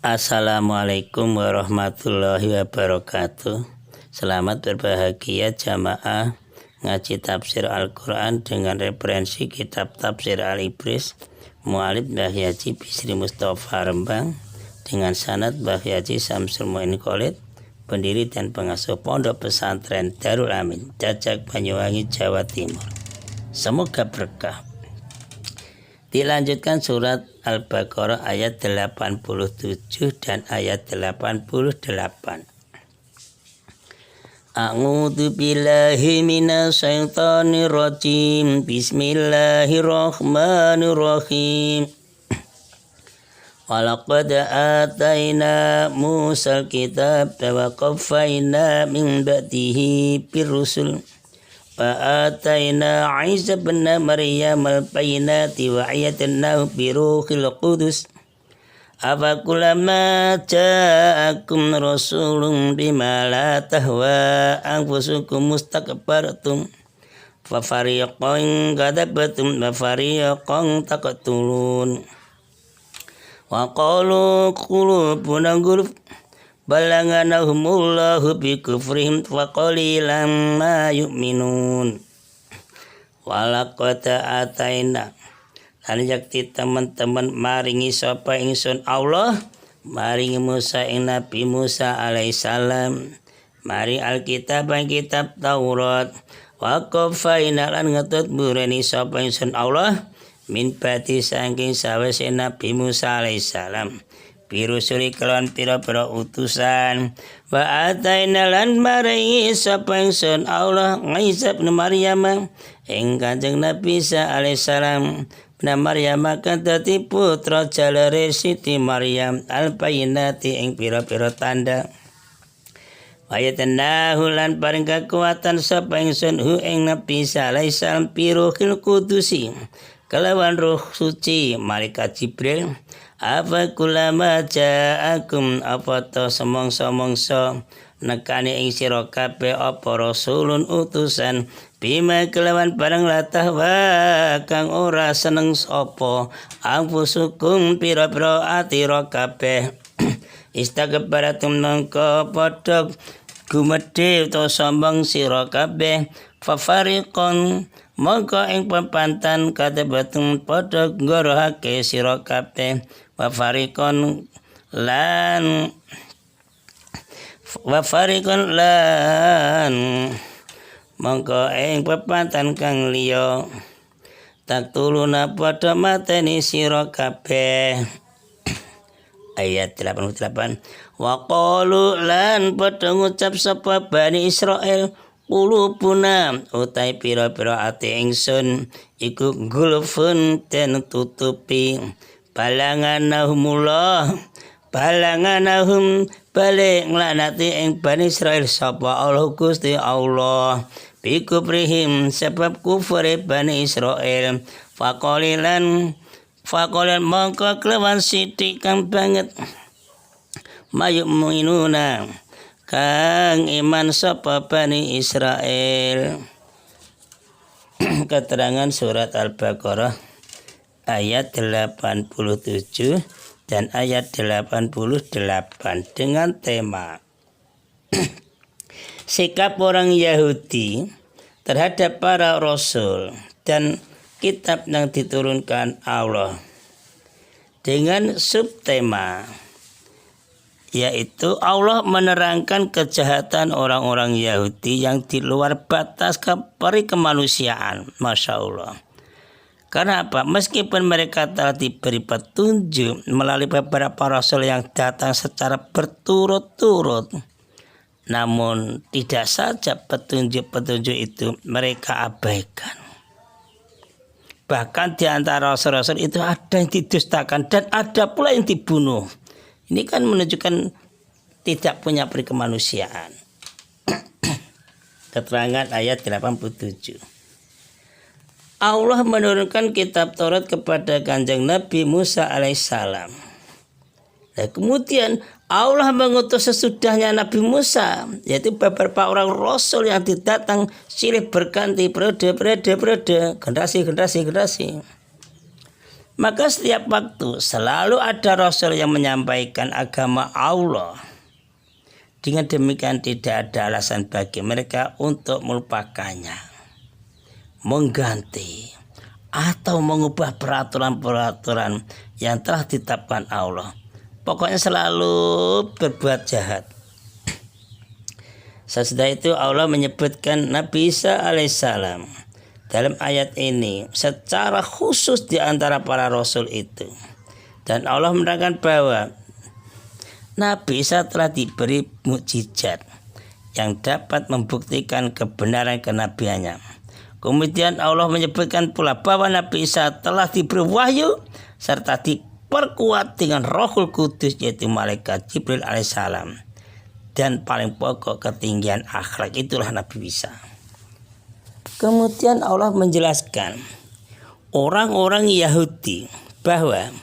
Assalamualaikum warahmatullahi wabarakatuh. Selamat berbahagia jamaah ngaji tafsir Al-Quran dengan referensi kitab tafsir Al-Ibris mu'alif Mbah Haji Bisri Mustafa Rembang dengan sanad Mbah Haji Samsul Mu'in Khalid, pendiri dan pengasuh Pondok Pesantren Darul Amin, Cacak, Banyuwangi, Jawa Timur. Semoga berkah. Dilanjutkan surat Al-Baqarah ayat 87 dan ayat 88. A'udzu billahi minasyaitonir rajim. Bismillahirrahmanirrahim. Walaqad atayna Musal kitab wa qaffayna min ba'dihi birrusul. Fa'atayna Isa ibn Maryam al-bayyinati wa ayyadnahu bi ruhil qudus. Afakullama ja'akum rasulun bima la tahwa anfusukum mustakbartum fa fariqan kadzabatum wa fariqan taqtulun. Wa qalu qulubuna ghulf balaghanahumullahu bi kufrihim wa qalilan ma yu'minun. Walaqad ataina lan yakti teman-teman maringi sapa ingsun Allah maringi Musa ing Nabi Musa alaihissalam mari alkitab ing kitab Taurat wa qafaina lan ngetut bureni sapa ingsun Allah min bati saking sawise Nabi Musa alaihissalam birusuli kelawan pira-pira utusan wa ataina lan maringi sapa ingsun Allah Isa bin Maryam ing Kanjeng Nabi Isa alaihissalam bin Maryam kan dadi putra jalare Siti Maryam al-bayyinati ing pira-pira tanda wayatnahu lan paring kekuatan sapa ingsun hu ing Nabi Isa alaihissalam piruhil kudusi kelawan roh suci malaikat Jibril. Apa kulama ja'akum apa to semongso-mongso nekani ing sira kabeh apa rasulun utusan bima kelawan barang latah wa kang ora seneng sapa anfusukum pira-pira atira kabeh istagbaratum nangka padha gumedhe utawa sombong sira kabeh fafariqon mongko ing pepantan kadhebatum padha ngorohake sira kabeh wa fariqon lan mongko ing pepantan kang liya tak tuluna padha mateni sira kabeh. Ayat 88. Wa qalu lan padha ngucap sapa Bani Israil qulubuna utai pira-pira ati ingsun iku gulfun ten tutupi balanganahum balik nglanati ing Bani Israil sapa Allah Gusti Allah bikubrihim sebab kufure Bani Israil faqalilan mongko kelawan sithik kang banget mayu'minuna kang iman sapa Bani Israil. Keterangan surat Al-Baqarah ayat 87 dan ayat 88 dengan tema sikap orang Yahudi terhadap para rasul dan kitab yang diturunkan Allah dengan subtema yaitu Allah menerangkan kejahatan orang-orang Yahudi yang di luar batas kemanusiaan. Masya Allah. Karena apa? Meskipun mereka telah diberi petunjuk melalui beberapa rasul yang datang secara berturut-turut, namun tidak saja petunjuk-petunjuk itu mereka abaikan. Bahkan di antara rasul-rasul itu ada yang didustakan dan ada pula yang dibunuh. Ini kan menunjukkan tidak punya peri kemanusiaan. Keterangan ayat 87. Allah menurunkan kitab Taurat kepada Kanjeng Nabi Musa alaihissalam. Dan kemudian Allah mengutus sesudahnya Nabi Musa, yaitu beberapa orang rasul yang datang silih berganti periode, generasi. Maka setiap waktu selalu ada Rasul yang menyampaikan agama Allah. Dengan demikian tidak ada alasan bagi mereka untuk melupakannya, mengganti, atau mengubah peraturan-peraturan yang telah ditetapkan Allah. Pokoknya selalu berbuat jahat. Sesudah itu Allah menyebutkan Nabi Isa alaihissalam dalam ayat ini secara khusus di antara para rasul itu. Dan Allah menerangkan bahwa Nabi Isa telah diberi mukjizat yang dapat membuktikan kebenaran kenabiannya. Kemudian Allah menyebutkan pula bahwa Nabi Isa telah diberi wahyu serta diperkuat dengan Rohul Kudus, yaitu malaikat Jibril alaihissalam. Dan paling pokok ketinggian akhlak itulah Nabi Isa. Kemudian Allah menjelaskan orang-orang Yahudi bahwa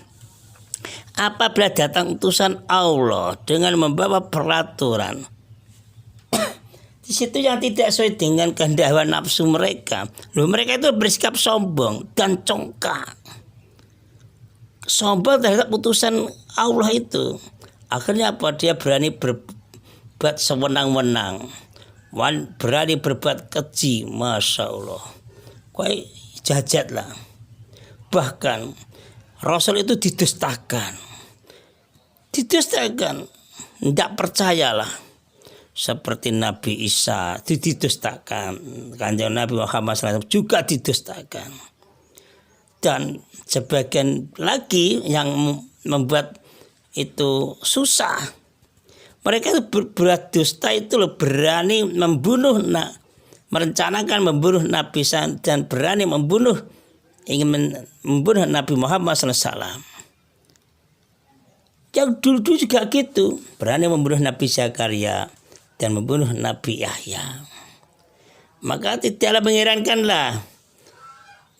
apabila datang utusan Allah dengan membawa peraturan di situ yang tidak sesuai dengan kehendak hawa nafsu mereka, mereka itu bersikap sombong dan congkak. Sombong terhadap putusan Allah itu. Akhirnya apa? Dia berani berbuat sewenang-wenang, berani berbuat keji. Masya Allah, kau jajat lah. Bahkan Rasul itu didustakan, tidak percayalah. Seperti Nabi Isa didustakan, Kanjeng Nabi Muhammad SAW juga didustakan. Dan sebagian lagi yang membuat itu susah, mereka itu berbuat dusta itu berani membunuh, merencanakan membunuh Nabi Isa dan berani ingin membunuh Nabi Muhammad SAW. Yang dulu juga gitu, berani membunuh Nabi Zakaria dan membunuh Nabi Yahya. Maka tidaklah mengherankanlah,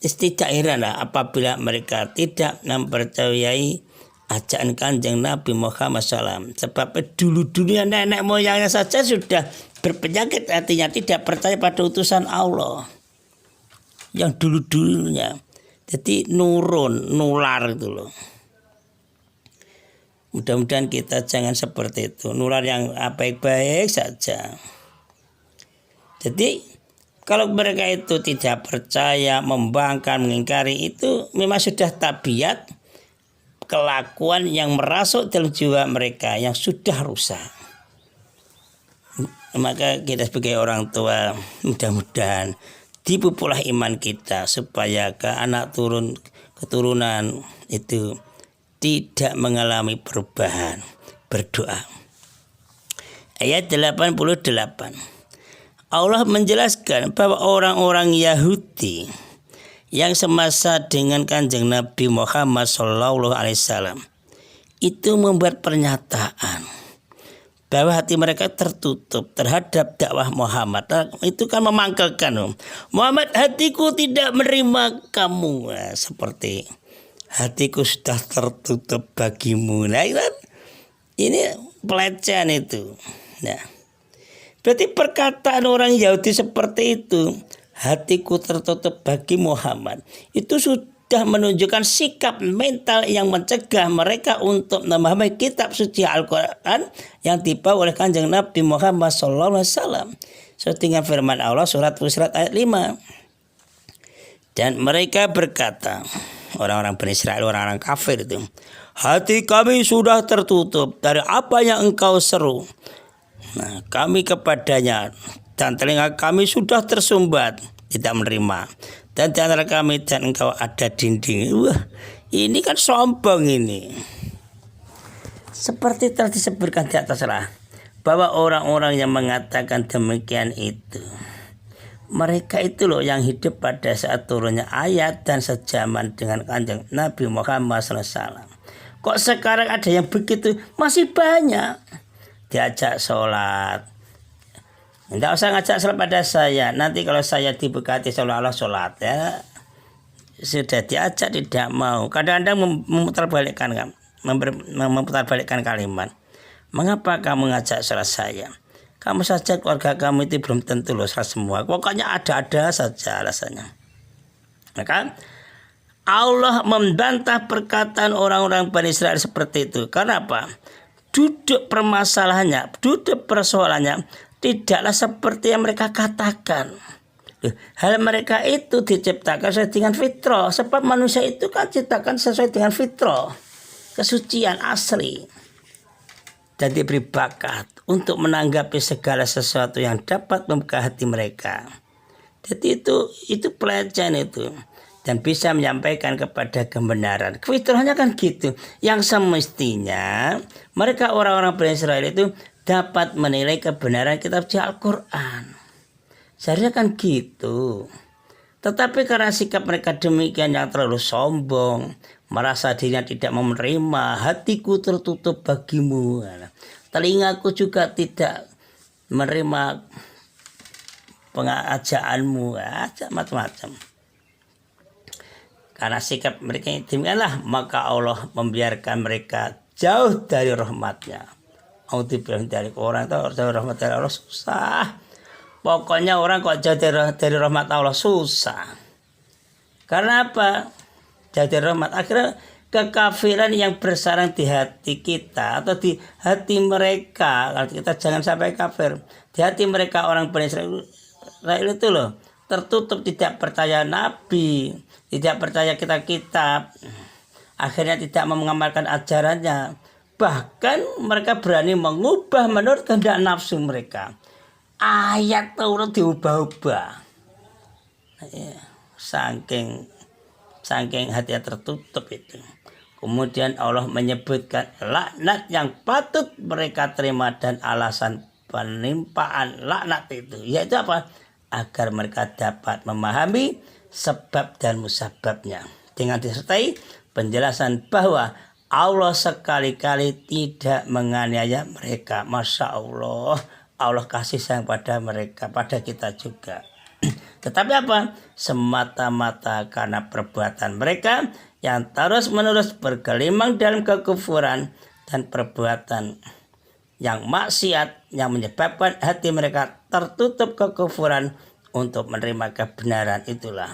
tidak heranlah apabila mereka tidak mempercayai ajakan Kanjeng Nabi Muhammad SAW. Sebab dulu-dulunya nenek moyangnya saja sudah berpenyakit, artinya tidak percaya pada utusan Allah. Yang dulu-dulunya. Jadi nular itu loh. Mudah-mudahan kita jangan seperti itu, nular yang baik-baik saja. Jadi kalau mereka itu tidak percaya, membangkang, mengingkari, itu memang sudah tabiat kelakuan yang merasuk dalam jiwa mereka yang sudah rusak. Maka kita sebagai orang tua mudah-mudahan dipupuklah iman kita supaya ke anak keturunan itu tidak mengalami perubahan. Berdoa. Ayat 88. Allah menjelaskan bahwa orang-orang Yahudi yang semasa dengan Kanjeng Nabi Muhammad SAW itu membuat pernyataan bahwa hati mereka tertutup terhadap dakwah Muhammad. Itu kan memangkalkan, Muhammad, hatiku tidak menerima kamu. Nah, seperti hatiku sudah tertutup bagimu. Nah, ini pelecehan itu. Nah, berarti perkataan orang Yahudi seperti itu, hatiku tertutup bagi Muhammad, itu sudah menunjukkan sikap mental yang mencegah mereka untuk memahami kitab suci Al-Quran yang dibawa oleh Kanjeng Nabi Muhammad SAW. Dengan firman Allah surat Fussilat ayat 5. Dan mereka berkata, orang-orang Bani Israil, orang-orang kafir itu, hati kami sudah tertutup dari apa yang engkau seru. Nah, kami kepadanya, dan telinga kami sudah tersumbat, tidak menerima. Dan di antara kami dan engkau ada dinding. Wah, ini kan sombong ini. Seperti telah disebutkan di atas lah, bahwa orang-orang yang mengatakan demikian itu, mereka itu loh yang hidup pada saat turunnya ayat dan sejaman dengan Kanjeng Nabi Muhammad SAW. Kok sekarang ada yang begitu? Masih banyak. Diajak sholat, tidak usah ngajak sholat pada saya. Nanti kalau saya diberkati seolah-olah sholat, ya sudah diajak tidak mau. Kadang-kadang memutarbalikkan kalimat. Mengapa kamu ngajak sholat saya? Kamu saja keluarga kamu itu belum tentu loh sholat semua. Pokoknya ada-ada saja alasannya. Maka Allah membantah perkataan orang-orang Bani Israel seperti itu. Karena apa? Duduk permasalahannya, duduk persoalannya tidaklah seperti yang mereka katakan. Hal mereka itu diciptakan sesuai dengan fitrah. Sebab manusia itu kan diciptakan sesuai dengan fitrah, kesucian asli, dan diberi bakat untuk menanggapi segala sesuatu yang dapat membuka hati mereka. Jadi itu pelecehan itu, dan bisa menyampaikan kepada kebenaran. Fitrahnya kan gitu. Yang semestinya mereka orang-orang Bani Israel itu dapat menilai kebenaran kitab suci Al-Quran. Seharusnya kan gitu. Tetapi karena sikap mereka demikian yang terlalu sombong, merasa dirinya tidak menerima, hatiku tertutup bagimu, telingaku juga tidak menerima pengajaanmu, macam-macam. Karena sikap mereka demikianlah, maka Allah membiarkan mereka jauh dari rahmatnya. Mau dibilang dari orang itu jauh rahmat dari Allah susah. Pokoknya orang kok jauh dari rahmat Allah susah. Karena apa? Jauh dari rahmat. Akhirnya kekafiran yang bersarang di hati kita atau di hati mereka. Kalau kita jangan sampai kafir. Di hati mereka orang Bani Israel itu loh, tertutup, tidak percaya Nabi, tidak percaya kitab-kitab. Akhirnya tidak mengamalkan ajarannya. Bahkan mereka berani mengubah menurut kehendak nafsu mereka. Ayat Taurat diubah-ubah. Saking hatinya tertutup itu. Kemudian Allah menyebutkan laknat yang patut mereka terima dan alasan penimpaan laknat itu, yaitu apa? Agar mereka dapat memahami sebab dan musababnya, dengan disertai penjelasan bahwa Allah sekali-kali tidak menganiaya mereka. Masya Allah, Allah kasih sayang pada mereka, pada kita juga. Tetapi apa? Semata-mata karena perbuatan mereka yang terus-menerus bergelimang dalam kekufuran dan perbuatan yang maksiat yang menyebabkan hati mereka tertutup kekufuran untuk menerima kebenaran itulah.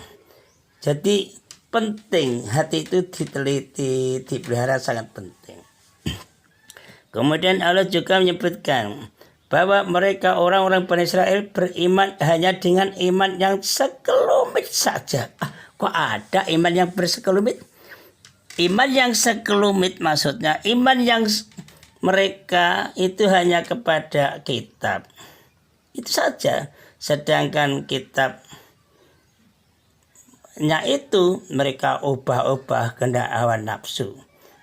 Jadi penting hati itu diteliti, dipelihara, sangat penting. Kemudian Allah juga menyebutkan bahwa mereka orang-orang Bani Israel beriman hanya dengan iman yang sekelumit saja. Kok ada iman yang bersekelumit? Iman yang sekelumit maksudnya iman yang mereka itu hanya kepada kitab. Itu saja. Sedangkan kitabnya itu mereka ubah-ubah kehendak hawa nafsu.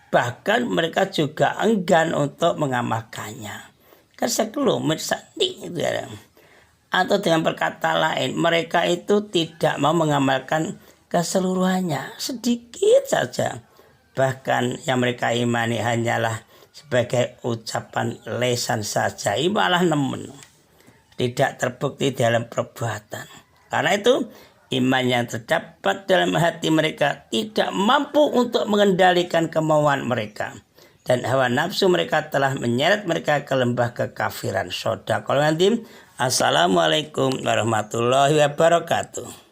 Bahkan mereka juga enggan untuk mengamalkannya. Kan sekelumit sandi itu ya. Atau dengan perkata lain, mereka itu tidak mau mengamalkan keseluruhannya, sedikit saja. Bahkan yang mereka imani hanyalah sebagai ucapan lesan saja, malah nemen, tidak terbukti dalam perbuatan. Karena itu iman yang terdapat dalam hati mereka tidak mampu untuk mengendalikan kemauan mereka, dan hawa nafsu mereka telah menyeret mereka ke lembah kekafiran. Shadaqallahul Azim. Assalamualaikum warahmatullahi wabarakatuh.